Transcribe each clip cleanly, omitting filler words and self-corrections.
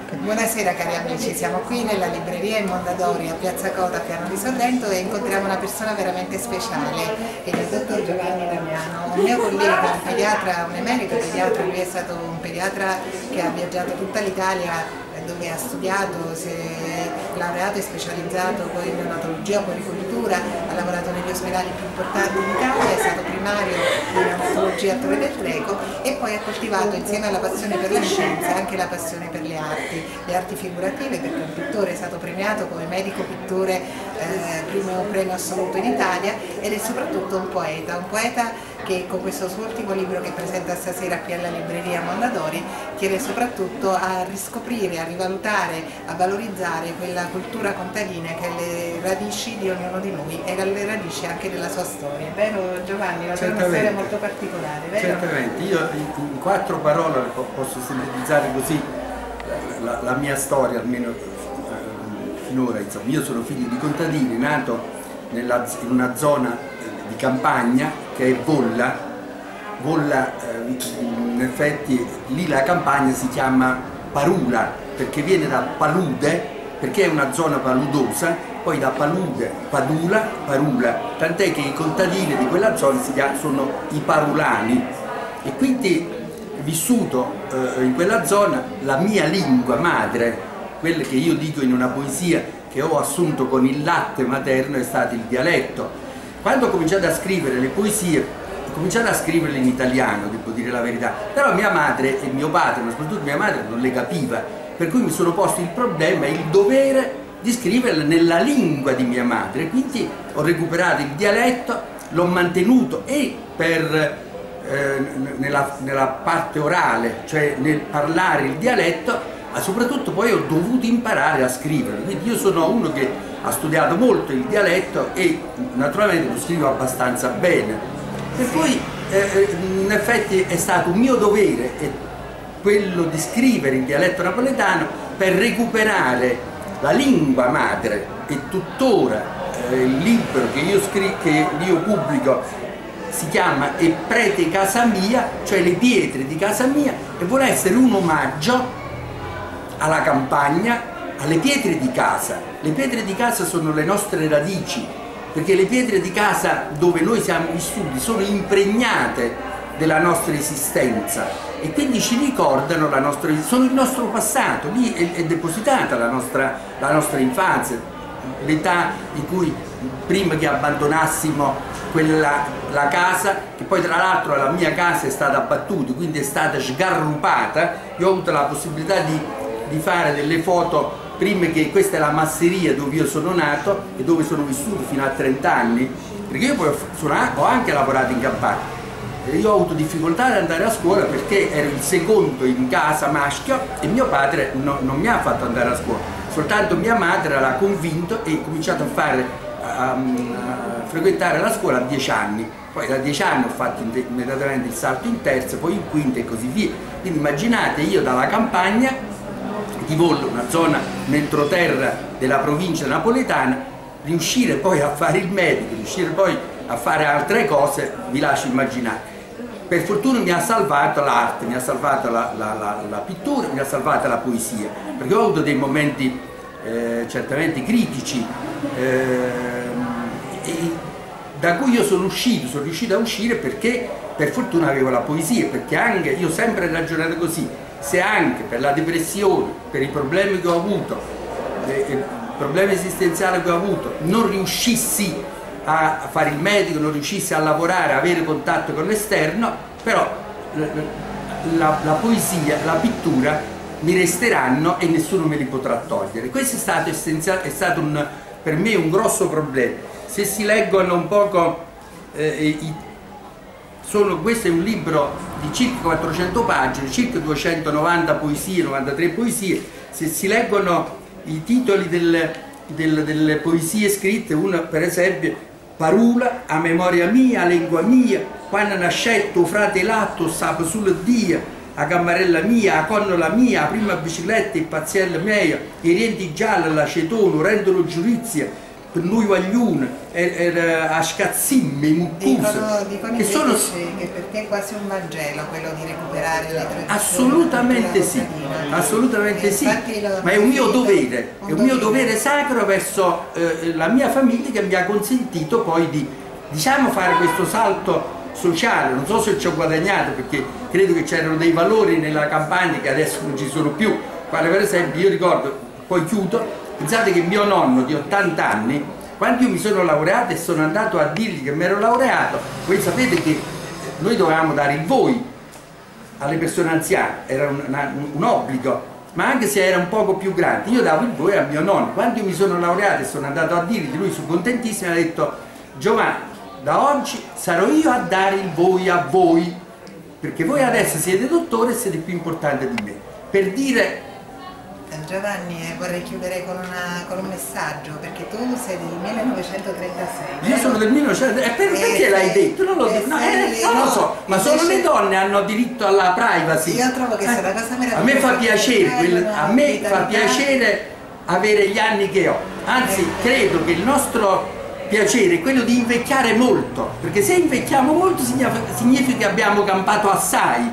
Buonasera cari amici, siamo qui nella libreria in Mondadori a Piazza Cota, Piano di Sorrento, e incontriamo una persona veramente speciale, che è il dottor Giovanni Damiano, un mio collega, un pediatra, un emerito pediatra. Lui è stato un pediatra che ha viaggiato tutta l'Italia, dove ha studiato, si è laureato e specializzato poi in neonatologia, puericultura, ha lavorato negli ospedali più importanti d'Italia, è stato primario di neonatologia a Torre del Greco e poi ha coltivato, insieme alla passione per la scienza, anche la passione per le arti figurative, perché è un pittore, è stato premiato come medico pittore, primo premio assoluto in Italia, ed è soprattutto un poeta che con questo suo ultimo libro che presenta stasera qui alla libreria Mondadori chiede soprattutto a riscoprire, a rivalutare, a valorizzare quella cultura contadina che è le radici di ognuno di noi e le radici anche della sua storia. Vero Giovanni? La tua è una storia molto particolare, vero? Certamente, io in 4 parole posso sintetizzare così la mia storia, almeno finora. Insomma, io sono figlio di contadini, nato in una zona di campagna che è Volla. In effetti lì la campagna si chiama Parula perché viene da palude, perché è una zona paludosa, poi da palude, Parula, tant'è che i contadini di quella zona sono i parulani. E quindi vissuto in quella zona, la mia lingua madre, quella che io dico in una poesia che ho assunto con il latte materno, è stato il dialetto. Quando ho cominciato a scrivere le poesie, ho cominciato a scriverle in italiano, devo dire la verità, però mia madre e mio padre, ma soprattutto mia madre, non le capiva, per cui mi sono posto il problema, il dovere di scriverle nella lingua di mia madre. Quindi ho recuperato il dialetto, l'ho mantenuto e nella parte orale, cioè nel parlare il dialetto, ma soprattutto poi ho dovuto imparare a scrivere. Quindi io sono uno che ha studiato molto il dialetto e naturalmente lo scrivo abbastanza bene. E poi in effetti è stato un mio dovere quello di scrivere il dialetto napoletano per recuperare la lingua madre. E tuttora il libro che io pubblico si chiama E prete casa mia, cioè le pietre di casa mia, e vuole essere un omaggio alla campagna, alle pietre di casa. Le pietre di casa sono le nostre radici, perché le pietre di casa dove noi siamo vissuti sono impregnate della nostra esistenza e quindi ci ricordano sono il nostro passato. Lì è depositata la nostra infanzia, l'età in cui prima che abbandonassimo la casa, che poi tra l'altro la mia casa è stata abbattuta, quindi è stata sgarrupata. Io ho avuto la possibilità di fare delle foto prima, che questa è la masseria dove io sono nato e dove sono vissuto fino a 30 anni, perché io poi ho anche lavorato in campagna. Io ho avuto difficoltà ad andare a scuola perché ero il secondo in casa maschio e mio padre non mi ha fatto andare a scuola, soltanto mia madre l'ha convinto e ho cominciato a frequentare la scuola a 10 anni. Poi da 10 anni ho fatto immediatamente il salto in terza, poi in quinta e così via. Quindi immaginate, io dalla campagna di Vollo, una zona nell'entroterra della provincia napoletana, riuscire poi a fare il medico, riuscire poi a fare altre cose, vi lascio immaginare. Per fortuna mi ha salvato l'arte, mi ha salvato la pittura, mi ha salvato la poesia, perché ho avuto dei momenti certamente critici, da cui io sono riuscito a uscire perché per fortuna avevo la poesia, perché anche io ho sempre ragionato così: se anche per la depressione, per i problemi che ho avuto, i problemi esistenziali che ho avuto, non riuscissi a fare il medico, non riuscissi a lavorare, a avere contatto con l'esterno, però la poesia, la pittura mi resteranno e nessuno me li potrà togliere. Questo è stato per me un grosso problema. Se si leggono un poco questo è un libro di circa 400 pagine, circa 290 poesie, 93 poesie. Se si leggono i titoli delle poesie scritte, una per esempio: Parula, a memoria mia, a lingua mia, quando nasce tuo fratellato sapo sulle dia, a cammarella mia, a connola mia, a prima bicicletta e pazziella mia, i rienti gialli, l'acetone, rendono giurizia, per lui Wagliun, Ashkatzim, i Muccus, dicono che sono... che per te è quasi un Vangelo quello di recuperare le tradizioni. Assolutamente sì, assolutamente sì, ma è un mio dovere, è un mio dovere sacro verso la mia famiglia, che mi ha consentito poi di, diciamo, fare questo salto sociale. Non so se ci ho guadagnato, perché credo che c'erano dei valori nella campagna che adesso non ci sono più, quale per esempio, io ricordo, poi chiudo, pensate che mio nonno di 80 anni, quando io mi sono laureato e sono andato a dirgli che mi ero laureato, voi sapete che noi dovevamo dare il voi alle persone anziane, era un obbligo, ma anche se era un poco più grande, io davo il voi a mio nonno. Quando io mi sono laureato e sono andato a dirgli, lui fu contentissimo, ha detto: Giovanni, da oggi sarò io a dare il voi a voi, perché voi adesso siete dottore e siete più importanti di me. Per dire... Giovanni, vorrei chiudere con un messaggio, perché tu sei del 1936. Io sono del 1936, perché l'hai detto? Non lo so, non lo so, ma solo le donne hanno diritto alla privacy. Io trovo che sia una cosa meravigliosa. A me fa piacere, a me fa piacere avere gli anni che ho, anzi credo che il nostro piacere è quello di invecchiare molto, perché se invecchiamo molto significa che abbiamo campato assai,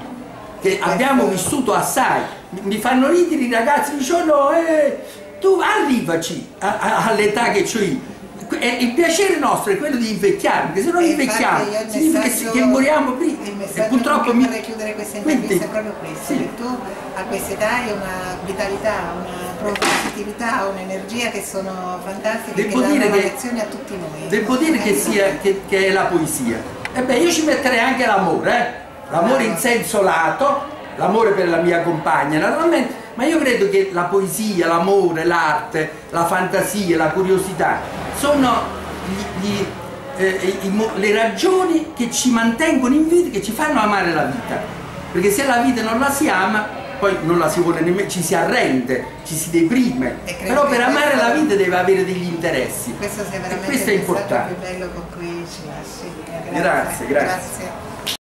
che abbiamo vissuto assai. Mi fanno ridere i ragazzi, dicono tu arrivaci all'età che ho io. Il piacere nostro è quello di invecchiare, perché se non invecchiamo significa che moriamo prima. Il messaggio e purtroppo che vorrei chiudere questa intervista è proprio questo, sì, che tu a questa età hai una vitalità, una positività, un'energia che sono fantastiche, che danno una lezione a tutti noi. Devo dire che è la poesia. E beh, io ci metterei anche l'amore, l'amore in senso lato, l'amore per la mia compagna naturalmente, ma io credo che la poesia, l'amore, l'arte, la fantasia, la curiosità sono le ragioni che ci mantengono in vita, che ci fanno amare la vita, perché se la vita non la si ama, poi non la si vuole nemmeno, ci si arrende, ci si deprime, però per amare la vita deve avere degli interessi. Questo sia veramente questo è il messaggio importante. più bello con cui ci lasci. Grazie.